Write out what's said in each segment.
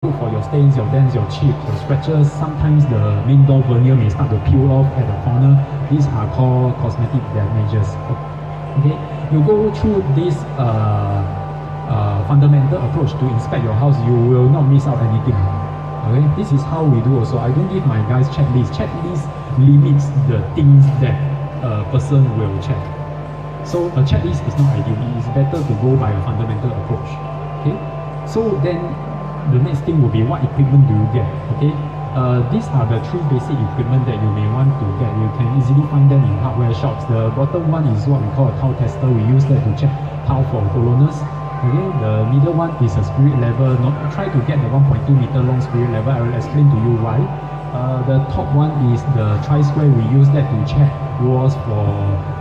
look for your stains, your dents, your chips, your scratches. Sometimes the main door veneer may start to peel off at the corner. These are called cosmetic damages. Okay, you go through this fundamental approach to inspect your house, you will not miss out anything. Okay, this is how we do also. I don't give my guys checklist. Checklist limits the things that a person will check. So a checklist is not ideal. It is better to go by a fundamental approach. Okay, so then the next thing will be what equipment do you get. Okay, these are the three basic equipment that you may want to get. You can easily find them in hardware shops. The bottom one is what we call a tile tester. We use that to check tile for hollowness. Okay, the middle one is a spirit level. Try to get the 1.2 meter long spirit level. I will explain to you why. The top one is the tri-square. We use that to check walls for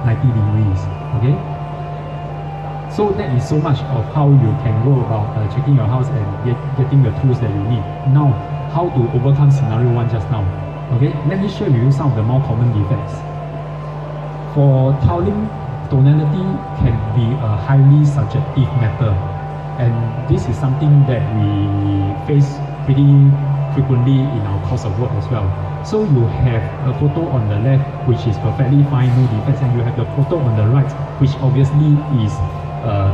90 degrees. Okay, so that is so much of how you can go about checking your house and getting the tools that you need. Now, how to overcome scenario 1 just now. Okay, let me share with you some of the more common defects. For tiling, tonality can be a highly subjective matter, and this is something that we face pretty frequently in our course of work as well. So you have a photo on the left which is perfectly fine, no defects, and you have the photo on the right which obviously is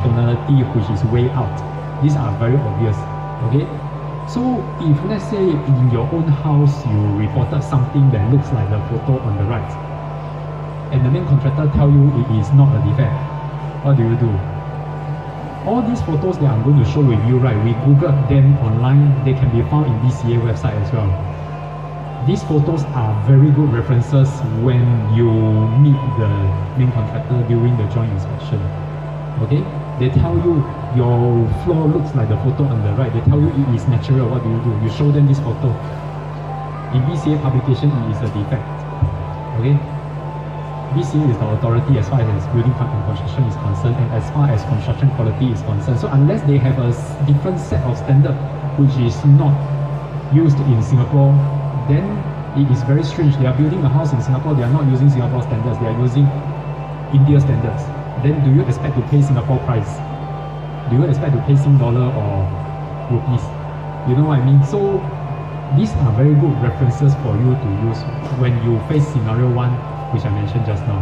tonality which is way out. These are very obvious. Okay, so if let's say in your own house you reported something that looks like the photo on the right, and the main contractor tell you it is not a defect, what do? All these photos that I'm going to show with you, right, we googled them online. They can be found in DCA website as well. These photos are very good references when you meet the main contractor during the joint inspection. Okay, they tell you your floor looks like the photo on the right. They tell you it is natural. What do? You show them this photo. In BCA publication, it is a defect. Okay, BCA is the authority as far as building and construction is concerned, and as far as construction quality is concerned. So unless they have a different set of standard which is not used in Singapore, then it is very strange. They are building a house in Singapore, they are not using Singapore standards, they are using India standards. Then do you expect to pay Singapore price? Do you expect to pay Sing dollar or rupees? You know what I mean? So these are very good references for you to use when you face scenario 1, which I mentioned just now.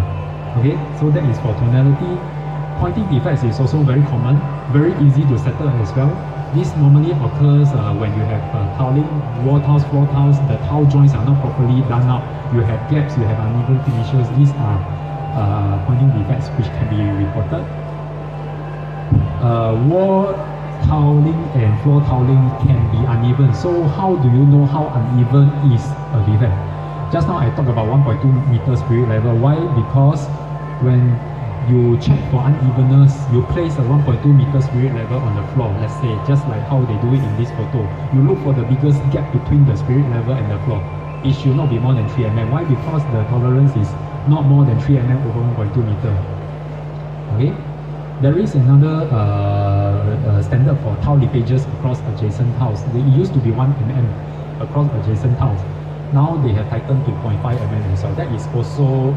Okay, so that is for tonality. Pointing defects is also very common, very easy to settle as well. This normally occurs when you have tiling, wall tiles, floor tiles, the tile joints are not properly done up, you have gaps, you have uneven finishes. These are pointing defects which can be reported. Wall tiling and floor tiling can be uneven. So how do you know how uneven is a defect? Just now I talked about 1.2 meter spirit level. Why? Because when you check for unevenness, you place a 1.2 meter spirit level on the floor, let's say, just like how they do it in this photo. You look for the biggest gap between the spirit level and the floor. It should not be more than 3 mm. Why? Because the tolerance is not more than 3 mm over 1.2 meter. Okay? There is another standard for tile leakages across adjacent tiles. It used to be 1 mm across adjacent tiles. Now they have tightened to 0.5 mm as well. That is also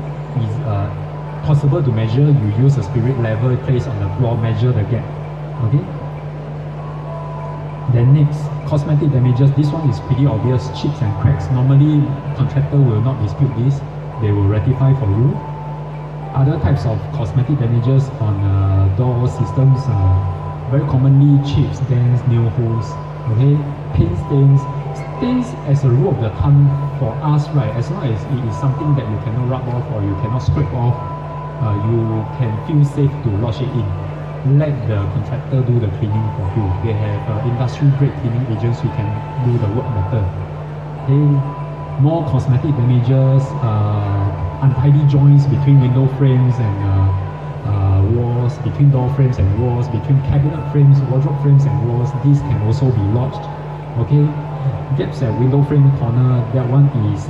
possible to measure. You use a spirit level, place on the floor, measure the gap. Okay. Then next, cosmetic damages. This one is pretty obvious. Chips and cracks. Normally, contractor will not dispute this. They will rectify for you. Other types of cosmetic damages on door systems, very commonly chips, dents, nail holes. Okay, paint stains. Stains, as a rule of the thumb for us, right, as long as it is something that you cannot rub off or you cannot scrape off, you can feel safe to lodge it in. Let the contractor do the cleaning for you. They have industry grade cleaning agents who can do the work better. Okay, more cosmetic damages, untidy joints between window frames and walls, between door frames and walls, between cabinet frames, wardrobe frames and walls. These can also be lodged. Okay. Gaps at window frame corner, that one is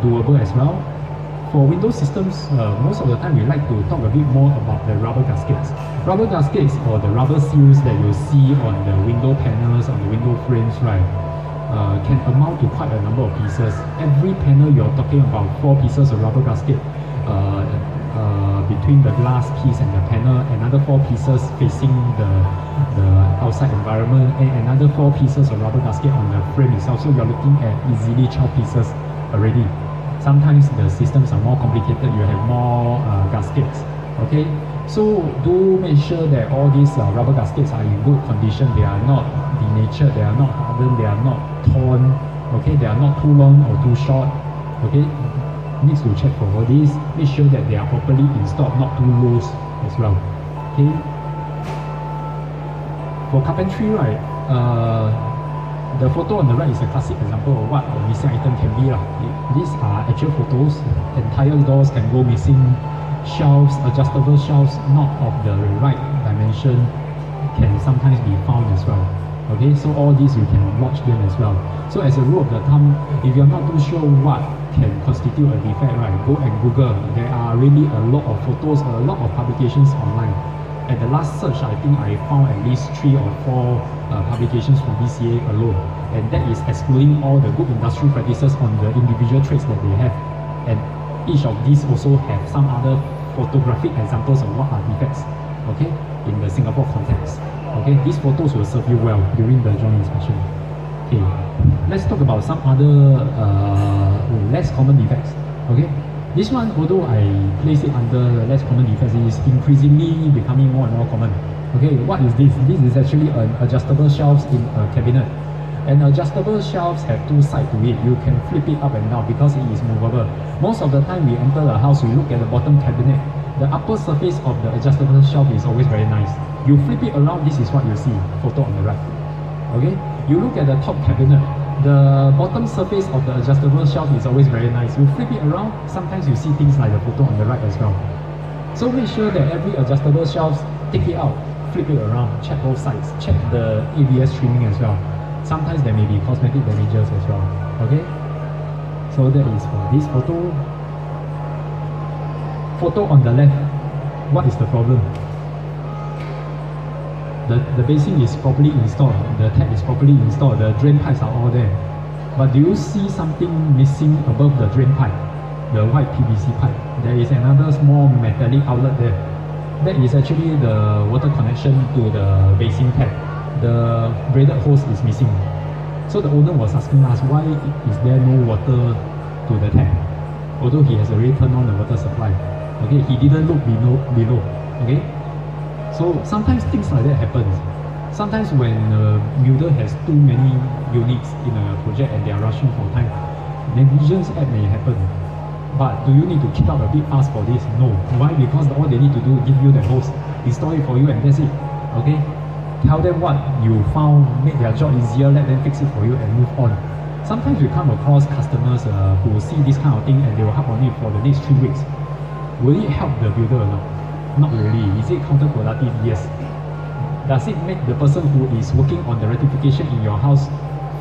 doable as well. For window systems, most of the time we like to talk a bit more about the rubber gaskets. Rubber gaskets, or the rubber seals that you see on the window panels, on the window frames, right, can amount to quite a number of pieces. Every panel you're talking about 4 pieces of rubber gasket between the glass piece and the panel, another 4 pieces facing the outside environment, and another 4 pieces of rubber gasket on the frame itself. So you're looking at easily 12 pieces already. Sometimes the systems are more complicated, you have more gaskets. Okay, so do make sure that all these rubber gaskets are in good condition. They are not denatured, they are not hardened, they are not torn. Okay, they are not too long or too short. Okay, needs to check for all these. Make sure that they are properly installed, not too loose as well. Okay, for carpentry, right, the photo on the right is a classic example of what a missing item can be. These are actual photos. Entire doors can go missing. Shelves, adjustable shelves, not of the right dimension, can sometimes be found as well. Okay, so all these you can watch them as well. So as a rule of the thumb, if you're not too sure what can constitute a defect, right, go and Google. There are really a lot of photos, a lot of publications online. At the last search, I think I found at least 3 or 4 publications from BCA alone, and that is excluding all the good industry practices on the individual trades that they have. And each of these also have some other photographic examples of what are defects, okay, in the Singapore context. Okay, these photos will serve you well during the joint inspection. Okay, let's talk about some other less common defects. Okay, this one, although I place it under less common defects, it is increasingly becoming more and more common. Okay, what is this? This is actually an adjustable shelves in a cabinet. And adjustable shelves have 2 sides to it. You can flip it up and down because it is movable. Most of the time we enter the house, we look at the bottom cabinet. The upper surface of the adjustable shelf is always very nice. You flip it around, this is what you see, photo on the right. Okay, you look at the top cabinet. The bottom surface of the adjustable shelf is always very nice. You flip it around, sometimes you see things like the photo on the right as well. So make sure that every adjustable shelf, take it out, flip it around, check both sides, check the ABS trimming as well. Sometimes there may be cosmetic damages as well. Okay, so that is for this photo. Photo on the left, what is the problem? The basin is properly installed, the tap is properly installed, the drain pipes are all there. But do you see something missing above the drain pipe? The white PVC pipe. There is another small metallic outlet there. That is actually the water connection to the basin tap. The braided hose is missing. So the owner was asking us, why is there no water to the tap? Although he has already turned on the water supply. Okay, he didn't look below. Okay, so sometimes things like that happens. Sometimes when a builder has too many units in a project and they are rushing for time, negligence may happen. But do you need to keep up a bit fast for this? No. Why? Because all they need to do is give you the hose, install it for you, and that's it. Okay, tell them what you found, make their job easier, let them fix it for you and move on. Sometimes we come across customers who see this kind of thing and they will harp on it for the next 3 weeks. Will it help the builder or not? Not really. Is it counterproductive? Yes. Does it make the person who is working on the rectification in your house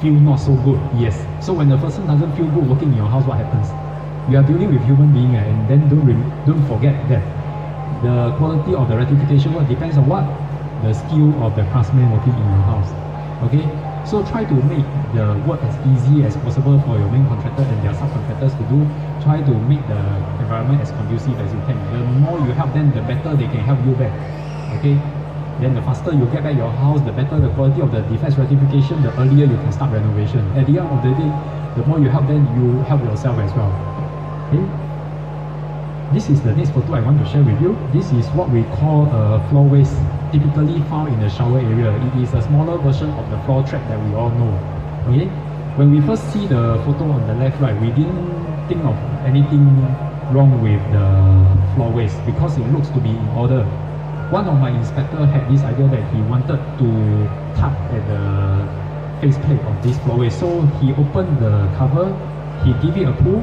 feel not so good? Yes. So when the person doesn't feel good working in your house, what happens? You are dealing with human beings, and then don't forget that the quality of the rectification work depends on what? The skill of the craftsman working in your house. Okay? So try to make the work as easy as possible for your main contractor and their subcontractors to do. Try to make the environment as conducive as you can. The more you help them, the better they can help you back. Okay? Then the faster you get back your house, the better the quality of the defects rectification, the earlier you can start renovation. At the end of the day, the more you help them, you help yourself as well. Okay? This is the next photo I want to share with you. This is what we call a floor waste, typically found in the shower area. It is a smaller version of the floor trap that we all know. Okay? When we first see the photo on the left, right, we didn't think of anything wrong with the floor waste because it looks to be in order. One of my inspectors had this idea that he wanted to tug at the faceplate of this floor waste. So he opened the cover, he gave it a pull,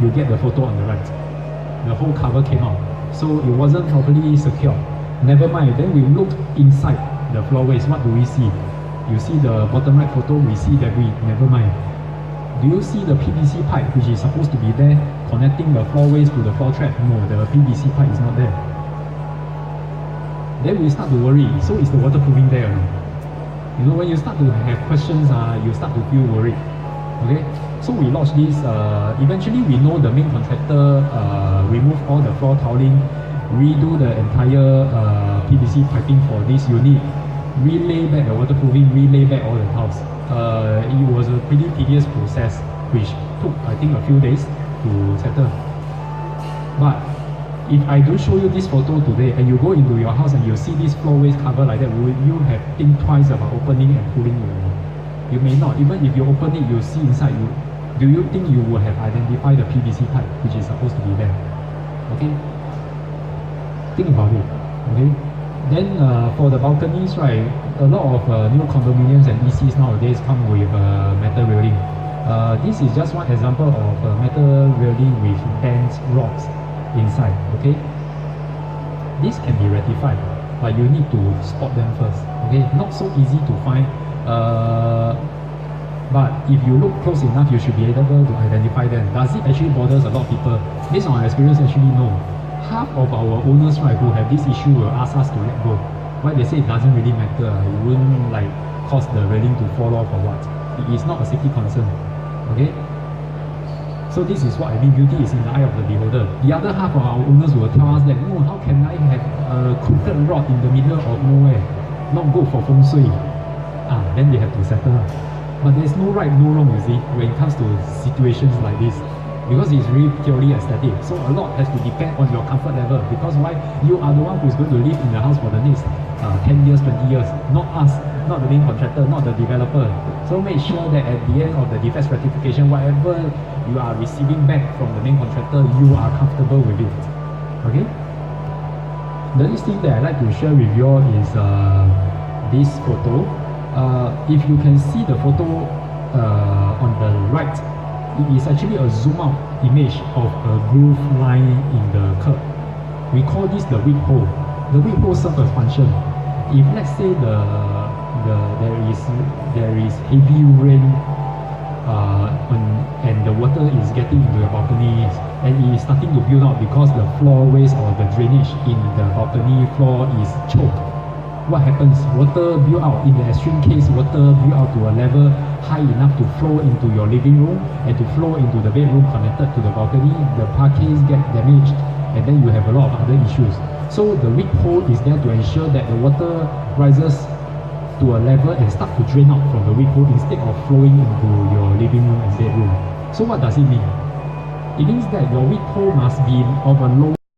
you get the photo on the right. The whole cover came out, so it wasn't properly secured. Never mind, then we looked inside the floor waste. What do we see? You see the bottom right photo, we see debris. Never mind. Do you see the PVC pipe which is supposed to be there connecting the floor waste to the floor trap? No, the PVC pipe is not there. Then we start to worry, so is the waterproofing there or not? You know, when you start to have questions, you start to feel worried. Okay, so we launched this. Eventually we know the main contractor removed all the floor toweling redo the entire PVC piping for this unit, relay back the waterproofing, relay back all the tiles. It was a pretty tedious process which took I think a few days to settle. But if I don't show you this photo today and you go into your house and you see this floor waste cover like that, will you have think twice about opening and pulling it? You may not. Even if you open it, you see inside, do you think you will have identified the PVC pipe which is supposed to be there? Okay? Think about it. Okay? Then for the balconies, right, a lot of new condominiums and ECs nowadays come with metal railing. This is just one example of metal railing with bent rods inside. Okay? This can be rectified, but you need to spot them first. Okay? Not so easy to find. But if you look close enough, you should be able to identify them. Does it actually bother a lot of people? Based on our experience, actually no. Half of our owners, right, who have this issue will ask us to let go. Why they say it doesn't really matter. It wouldn't like cause the railing to fall off or what. It is not a safety concern. Okay? So this is what I mean, beauty is in the eye of the beholder. The other half of our owners will tell us that, no, how can I have a crooked rod in the middle of nowhere? Not good for feng shui. Then they have to settle. But there's no right, no wrong, you see, when it comes to situations like this. Because it's really purely aesthetic. So a lot has to depend on your comfort level. Because why? You are the one who's going to live in the house for the next 10 years, 20 years. Not us, not the main contractor, not the developer. So make sure that at the end of the defects rectification, whatever you are receiving back from the main contractor, you are comfortable with it. Okay? The next thing that I'd like to share with you all is this photo. If you can see the photo on the right, it is actually a zoom out image of a groove line in the curb. We call this the weep hole. The weep hole serves a function. If let's say there is heavy rain and the water is getting into the balconies and it is starting to build up because the floor waste or the drainage in the balcony floor is choked. What happens? Water build out. In the extreme case, water build out to a level high enough to flow into your living room and to flow into the bedroom connected to the balcony. The parquets get damaged and then you have a lot of other issues. So the weep hole is there to ensure that the water rises to a level and start to drain out from the weep hole instead of flowing into your living room and bedroom. So what does it mean? It means that your weep hole must be of a low